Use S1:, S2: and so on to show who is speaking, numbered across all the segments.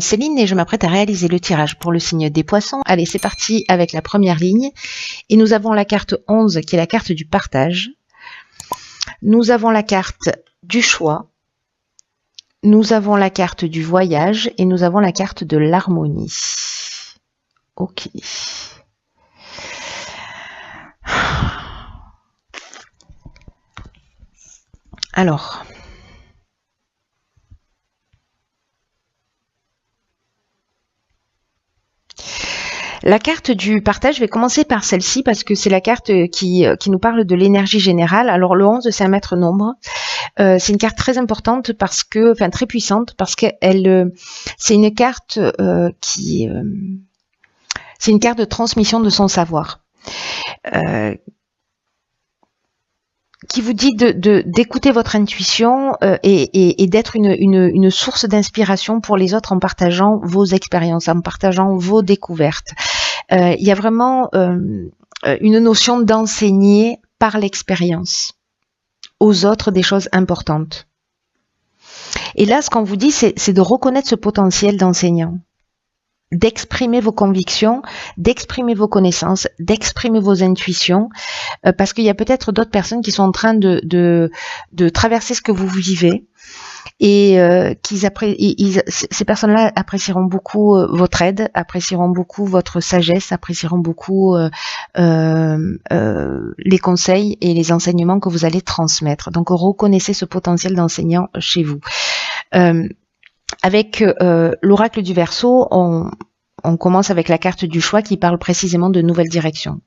S1: Céline et je m'apprête à réaliser le tirage pour le signe des poissons. Allez, c'est parti avec la première ligne. Et nous avons la carte 11 qui est la carte du partage. Nous avons la carte du choix. Nous avons la carte du voyage et nous avons la carte de l'harmonie. Ok. Alors... La carte du partage, je vais commencer par celle-ci parce que c'est la carte qui nous parle de l'énergie générale. Alors le 11, c'est un maître nombre. C'est une carte très importante parce que, enfin très puissante parce qu'elle, c'est une carte c'est une carte de transmission de son savoir. Qui vous dit d'écouter votre intuition et d'être une source d'inspiration pour les autres en partageant vos expériences, en partageant vos découvertes. Il y a vraiment une notion d'enseigner par l'expérience aux autres des choses importantes. Et là, ce qu'on vous dit, c'est de reconnaître ce potentiel d'enseignant, d'exprimer vos convictions, d'exprimer vos connaissances, d'exprimer vos intuitions, parce qu'il y a peut-être d'autres personnes qui sont en train de traverser ce que vous vivez et ces personnes-là apprécieront beaucoup votre aide, apprécieront beaucoup votre sagesse, apprécieront beaucoup les conseils et les enseignements que vous allez transmettre. Donc reconnaissez ce potentiel d'enseignant chez vous. Avec l'oracle du Verseau, on commence avec la carte du choix qui parle précisément de nouvelles directions,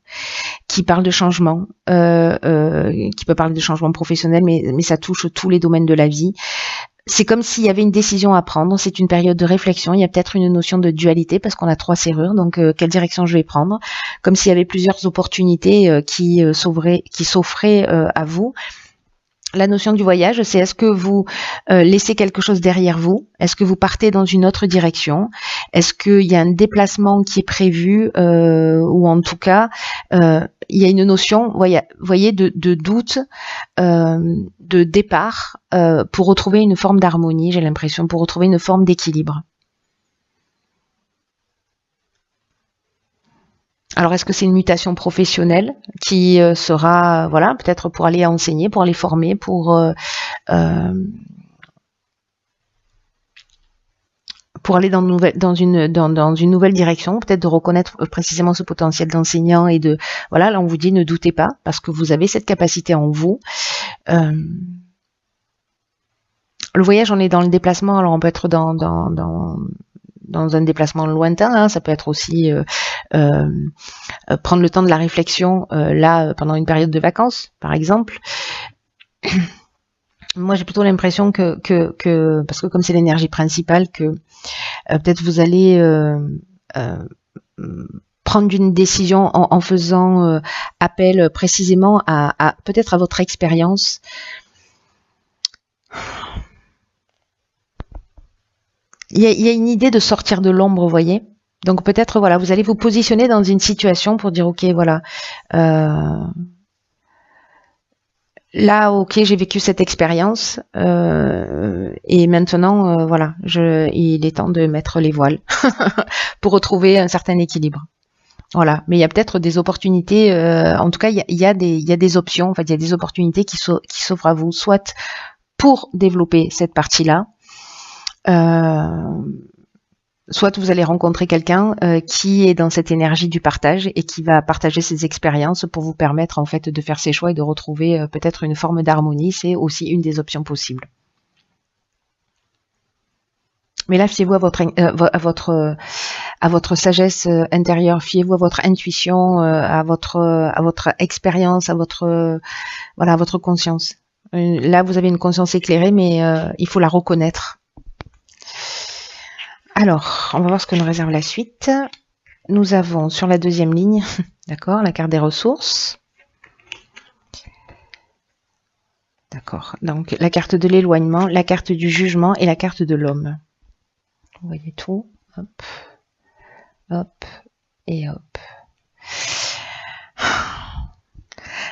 S1: qui parle de changement, qui peut parler de changement professionnel, mais ça touche tous les domaines de la vie. C'est comme s'il y avait une décision à prendre, c'est une période de réflexion, il y a peut-être une notion de dualité parce qu'on a 3 serrures, donc quelle direction je vais prendre, comme s'il y avait plusieurs opportunités qui s'offraient à vous. La notion du voyage, c'est est-ce que vous laissez quelque chose derrière vous? Est-ce que vous partez dans une autre direction? Est-ce qu'il y a un déplacement qui est prévu ou en tout cas, il y a une notion, voyez, de doute, de départ pour retrouver une forme d'harmonie, j'ai l'impression, pour retrouver une forme d'équilibre. Alors, est-ce que c'est une mutation professionnelle qui sera, voilà, peut-être pour aller enseigner, pour aller former, pour aller dans une nouvelle direction, peut-être de reconnaître précisément ce potentiel d'enseignant et de, voilà, là on vous dit ne doutez pas parce que vous avez cette capacité en vous. Le voyage, on est dans le déplacement, alors on peut être dans un déplacement lointain, hein, ça peut être aussi prendre le temps de la réflexion là pendant une période de vacances, par exemple. Moi, j'ai plutôt l'impression que parce que comme c'est l'énergie principale, que peut-être vous allez prendre une décision en faisant appel précisément à peut-être à votre expérience. Il y a une idée de sortir de l'ombre, vous voyez. Donc peut-être, voilà, vous allez vous positionner dans une situation pour dire, ok, voilà, là, ok, j'ai vécu cette expérience et maintenant, voilà, il est temps de mettre les voiles pour retrouver un certain équilibre. Voilà, mais il y a peut-être des opportunités, en tout cas, il y a des options, en fait, il y a des opportunités qui s'offrent à vous, soit pour développer cette partie-là, soit vous allez rencontrer quelqu'un qui est dans cette énergie du partage et qui va partager ses expériences pour vous permettre en fait de faire ses choix et de retrouver peut-être une forme d'harmonie. C'est aussi une des options possibles. Mais là, fiez-vous à votre sagesse intérieure, fiez-vous à votre intuition, à votre expérience, à votre conscience. Là, vous avez une conscience éclairée, mais il faut la reconnaître. Alors, on va voir ce que nous réserve la suite. Nous avons sur la deuxième ligne, d'accord, la carte des ressources. D'accord, donc la carte de l'éloignement, la carte du jugement et la carte de l'homme. Vous voyez tout, hop, hop et hop.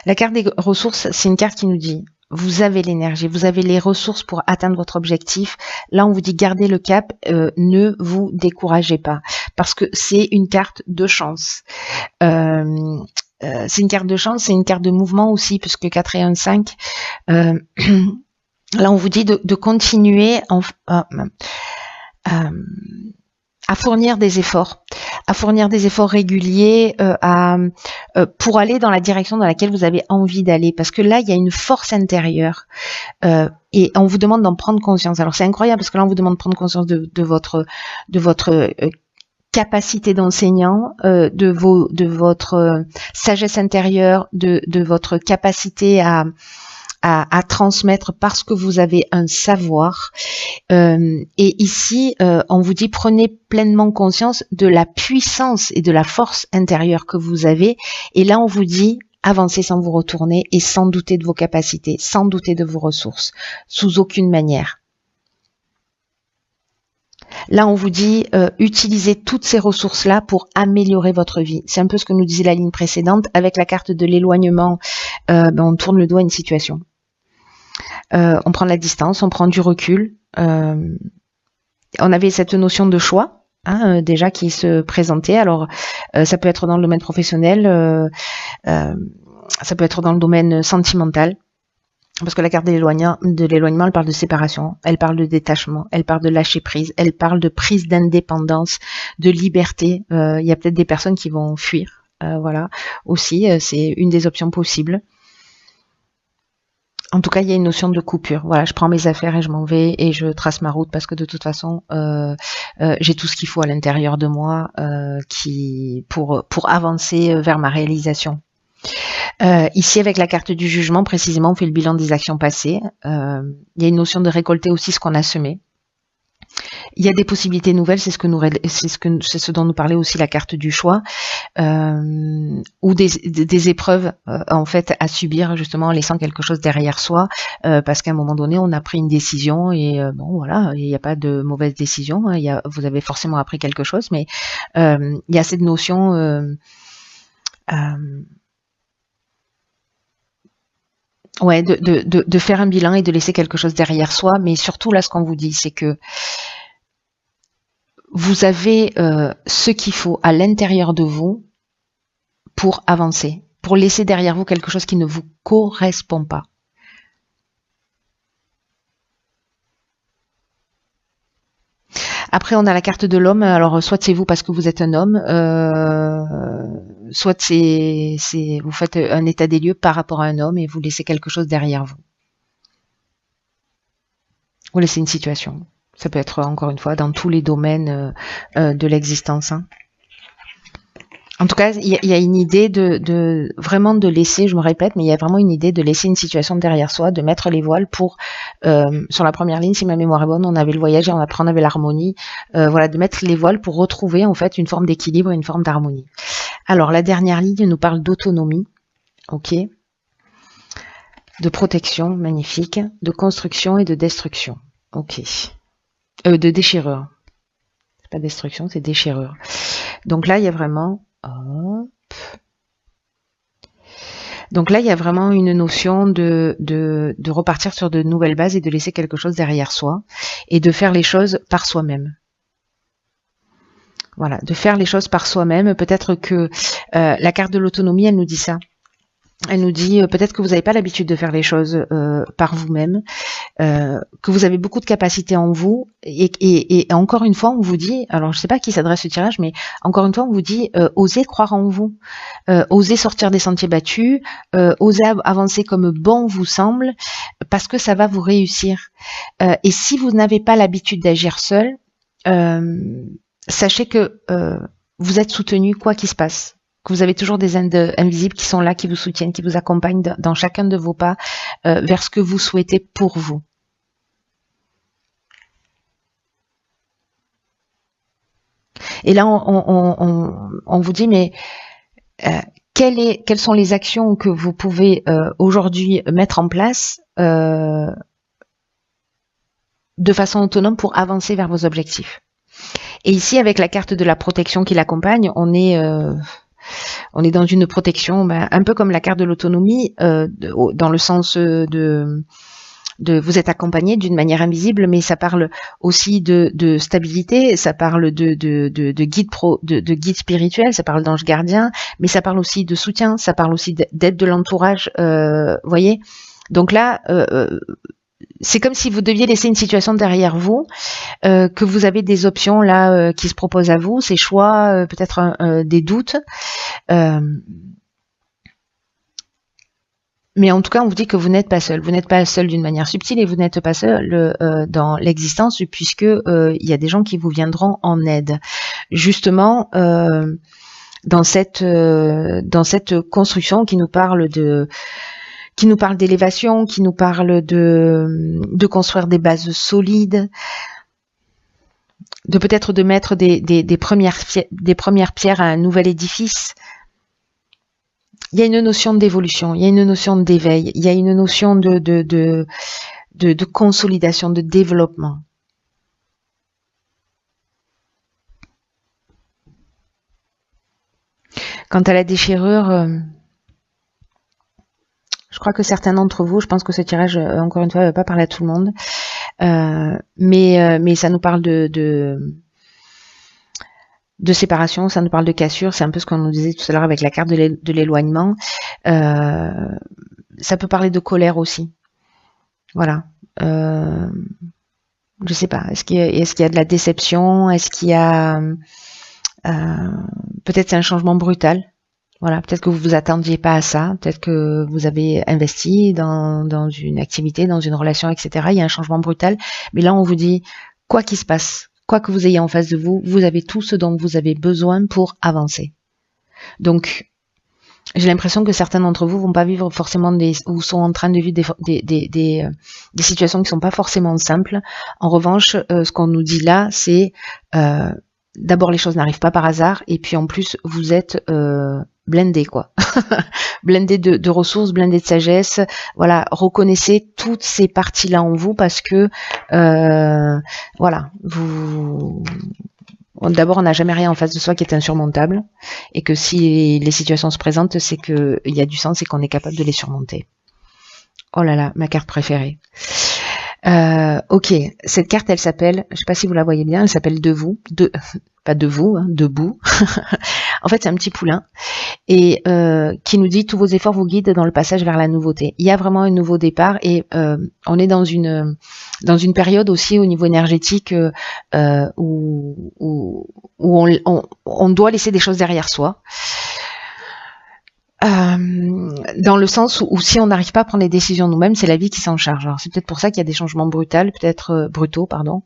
S1: La carte des ressources, c'est une carte qui nous dit vous avez l'énergie, vous avez les ressources pour atteindre votre objectif. Là, on vous dit gardez le cap, ne vous découragez pas, parce que c'est une carte de chance. C'est une carte de chance, c'est une carte de mouvement aussi, puisque 4 et 1, 5. Là, on vous dit de continuer à fournir des efforts, réguliers pour aller dans la direction dans laquelle vous avez envie d'aller, parce que là il y a une force intérieure et on vous demande d'en prendre conscience. Alors c'est incroyable parce que là on vous demande de prendre conscience de votre capacité d'enseignant, de votre sagesse intérieure, de votre capacité à transmettre parce que vous avez un savoir. Et ici, on vous dit prenez pleinement conscience de la puissance et de la force intérieure que vous avez. Et là, on vous dit avancez sans vous retourner et sans douter de vos capacités, sans douter de vos ressources, sous aucune manière. Là, on vous dit utilisez toutes ces ressources-là pour améliorer votre vie. C'est un peu ce que nous disait la ligne précédente. Avec la carte de l'éloignement, on tourne le dos à une situation. On prend la distance, on prend du recul. On avait cette notion de choix déjà qui se présentait. Alors, ça peut être dans le domaine professionnel, ça peut être dans le domaine sentimental. Parce que la carte de l'éloignement, elle parle de séparation, elle parle de détachement, elle parle de lâcher prise, elle parle de prise d'indépendance, de liberté. Il y a peut-être des personnes qui vont fuir, voilà. Aussi, c'est une des options possibles. En tout cas, il y a une notion de coupure. Voilà, je prends mes affaires et je m'en vais et je trace ma route parce que de toute façon, j'ai tout ce qu'il faut à l'intérieur de moi pour avancer vers ma réalisation. Ici, avec la carte du jugement, précisément, on fait le bilan des actions passées. Il y a une notion de récolter aussi ce qu'on a semé. Il y a des possibilités nouvelles, c'est ce dont nous parlait aussi la carte du choix, ou des épreuves en fait à subir justement en laissant quelque chose derrière soi, parce qu'à un moment donné on a pris une décision et bon voilà, il n'y a pas de mauvaise décision, vous avez forcément appris quelque chose, mais il y a cette notion ouais, de faire un bilan et de laisser quelque chose derrière soi, mais surtout là ce qu'on vous dit c'est que vous avez ce qu'il faut à l'intérieur de vous pour avancer, pour laisser derrière vous quelque chose qui ne vous correspond pas. Après, on a la carte de l'homme. Alors, soit c'est vous parce que vous êtes un homme, soit vous faites un état des lieux par rapport à un homme et vous laissez quelque chose derrière vous. Vous laissez une situation. Ça peut être, encore une fois, dans tous les domaines de l'existence. En tout cas, il y a une idée vraiment de laisser, je me répète, mais il y a vraiment une idée de laisser une situation derrière soi, de mettre les voiles pour, sur la première ligne, si ma mémoire est bonne, on avait le voyage et après on avait l'harmonie, voilà, de mettre les voiles pour retrouver en fait une forme d'équilibre et une forme d'harmonie. Alors, la dernière ligne nous parle d'autonomie, ok, de protection, magnifique, de construction et de destruction, ok, de déchirure. C'est pas destruction, c'est déchirure. Donc là, il y a vraiment... Hop. Donc là, il y a vraiment une notion de repartir sur de nouvelles bases et de laisser quelque chose derrière soi et de faire les choses par soi-même. Voilà, de faire les choses par soi-même. Peut-être que la carte de l'autonomie, elle nous dit ça. Elle nous dit peut-être que vous n'avez pas l'habitude de faire les choses par vous-même, que vous avez beaucoup de capacités en vous et encore une fois on vous dit, alors je ne sais pas à qui s'adresse ce tirage, mais encore une fois on vous dit osez croire en vous, osez sortir des sentiers battus, osez avancer comme bon vous semble, parce que ça va vous réussir. Et si vous n'avez pas l'habitude d'agir seul, sachez que vous êtes soutenu quoi qu'il se passe. Que vous avez toujours des aides invisibles qui sont là, qui vous soutiennent, qui vous accompagnent dans chacun de vos pas vers ce que vous souhaitez pour vous. Et là, on vous dit, mais quelles sont les actions que vous pouvez aujourd'hui mettre en place de façon autonome pour avancer vers vos objectifs. Et ici, avec la carte de la protection qui l'accompagne, on est on est dans une protection, un peu comme la carte de l'autonomie, dans le sens de vous êtes accompagné d'une manière invisible, mais ça parle aussi de stabilité, ça parle de guide spirituel, ça parle d'ange gardien, mais ça parle aussi de soutien, ça parle aussi d'aide de l'entourage, voyez. Donc là, c'est comme si vous deviez laisser une situation derrière vous, que vous avez des options là qui se proposent à vous, ces choix, peut-être des doutes. Mais en tout cas, on vous dit que vous n'êtes pas seul. Vous n'êtes pas seul d'une manière subtile et vous n'êtes pas seul dans l'existence, puisque il y a des gens qui vous viendront en aide. Justement, dans cette construction qui nous parle d'élévation, qui nous parle de construire des bases solides, de peut-être de mettre des premières pierres à un nouvel édifice. Il y a une notion d'évolution, il y a une notion d'éveil, il y a une notion de consolidation, de développement. Quant à la déchirure, je crois que certains d'entre vous, je pense que ce tirage, encore une fois, ne va pas parler à tout le monde, mais ça nous parle de séparation, ça nous parle de cassure, c'est un peu ce qu'on nous disait tout à l'heure avec la carte de l'éloignement. Ça peut parler de colère aussi. Voilà. Je sais pas. Est-ce qu'il y a de la déception? Est-ce qu'il y a peut-être c'est un changement brutal. Voilà. Peut-être que vous vous attendiez pas à ça. Peut-être que vous avez investi dans une activité, dans une relation, etc. Il y a un changement brutal. Mais là, on vous dit quoi qu'il se passe, quoi que vous ayez en face de vous, vous avez tout ce dont vous avez besoin pour avancer. Donc, j'ai l'impression que certains d'entre vous vont pas vivre forcément ou sont en train de vivre des situations qui sont pas forcément simples. En revanche, ce qu'on nous dit là, c'est d'abord les choses n'arrivent pas par hasard, et puis en plus vous êtes blindé quoi, blindé de ressources, blindé de sagesse. Voilà, reconnaissez toutes ces parties-là en vous parce que voilà, d'abord, on n'a jamais rien en face de soi qui est insurmontable, et que si les situations se présentent, c'est qu'il y a du sens et qu'on est capable de les surmonter. Oh là là, ma carte préférée. Ok, cette carte, elle s'appelle, je sais pas si vous la voyez bien, elle s'appelle pas de vous, hein, debout. En fait, c'est un petit poulain et qui nous dit tous vos efforts vous guident dans le passage vers la nouveauté. Il y a vraiment un nouveau départ et on est dans une période aussi au niveau énergétique où on doit laisser des choses derrière soi. Dans le sens où si on n'arrive pas à prendre les décisions nous-mêmes, c'est la vie qui s'en charge. Alors c'est peut-être pour ça qu'il y a des changements brutaux, pardon.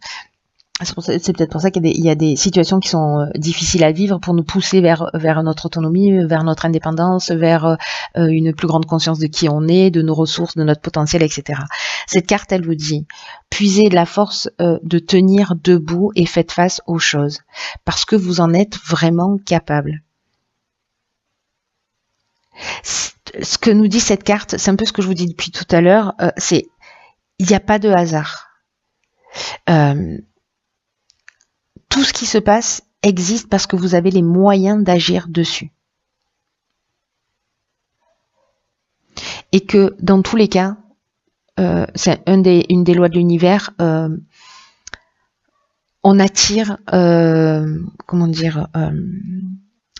S1: C'est peut-être pour ça qu'il y a des situations qui sont difficiles à vivre pour nous pousser vers notre autonomie, vers notre indépendance, vers une plus grande conscience de qui on est, de nos ressources, de notre potentiel, etc. Cette carte, elle vous dit, puisez de la force de tenir debout et faites face aux choses, parce que vous en êtes vraiment capable. Ce que nous dit cette carte, c'est un peu ce que je vous dis depuis tout à l'heure, c'est il n'y a pas de hasard. Tout ce qui se passe existe parce que vous avez les moyens d'agir dessus. Et que dans tous les cas, c'est une des lois de l'univers, on attire,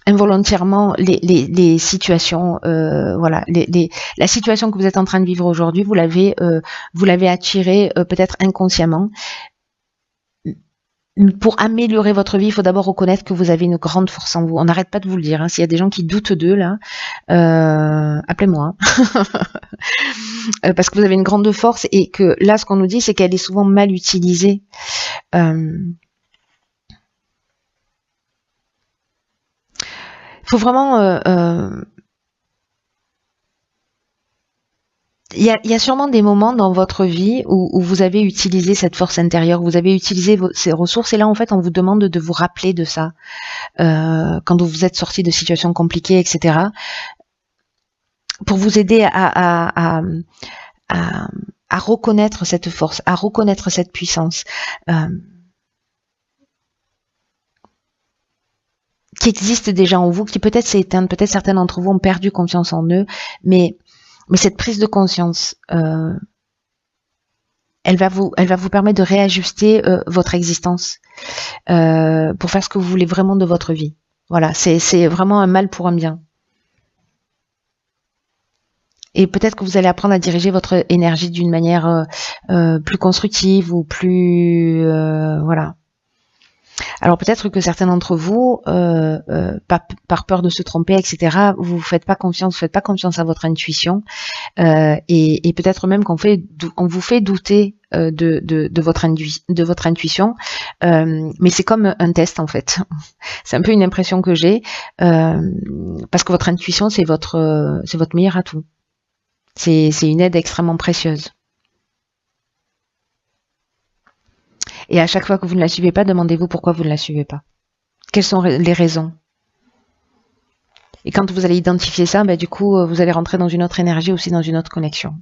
S1: involontairement les situations, voilà, la situation que vous êtes en train de vivre aujourd'hui, vous l'avez attirée peut-être inconsciemment. Pour améliorer votre vie, il faut d'abord reconnaître que vous avez une grande force en vous. On n'arrête pas de vous le dire. Hein. S'il y a des gens qui doutent d'eux là, appelez-moi. Parce que vous avez une grande force et que là, ce qu'on nous dit, c'est qu'elle est souvent mal utilisée. Faut vraiment il y a sûrement des moments dans votre vie où vous avez utilisé cette force intérieure, vous avez utilisé ces ressources, et là en fait on vous demande de vous rappeler de ça quand vous êtes sorti de situations compliquées, etc. Pour vous aider à reconnaître cette force, à reconnaître cette puissance. qui existe déjà en vous, qui peut-être s'est éteinte, peut-être certains d'entre vous ont perdu confiance en eux, mais cette prise de conscience, elle va vous permettre de réajuster votre existence pour faire ce que vous voulez vraiment de votre vie. Voilà, c'est vraiment un mal pour un bien. Et peut-être que vous allez apprendre à diriger votre énergie d'une manière plus constructive ou plus voilà. Alors peut-être que certains d'entre vous, par peur de se tromper, etc., vous faites pas confiance à votre intuition, et peut-être même qu'on vous fait douter de votre intuition, mais c'est comme un test en fait. C'est un peu une impression que j'ai, parce que votre intuition c'est votre meilleur atout. C'est une aide extrêmement précieuse. Et à chaque fois que vous ne la suivez pas, demandez-vous pourquoi vous ne la suivez pas. Quelles sont les raisons? Et quand vous allez identifier ça, du coup, vous allez rentrer dans une autre énergie, aussi dans une autre connexion.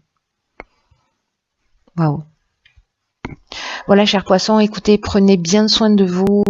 S1: Waouh. Voilà, chers poissons, écoutez, prenez bien soin de vous.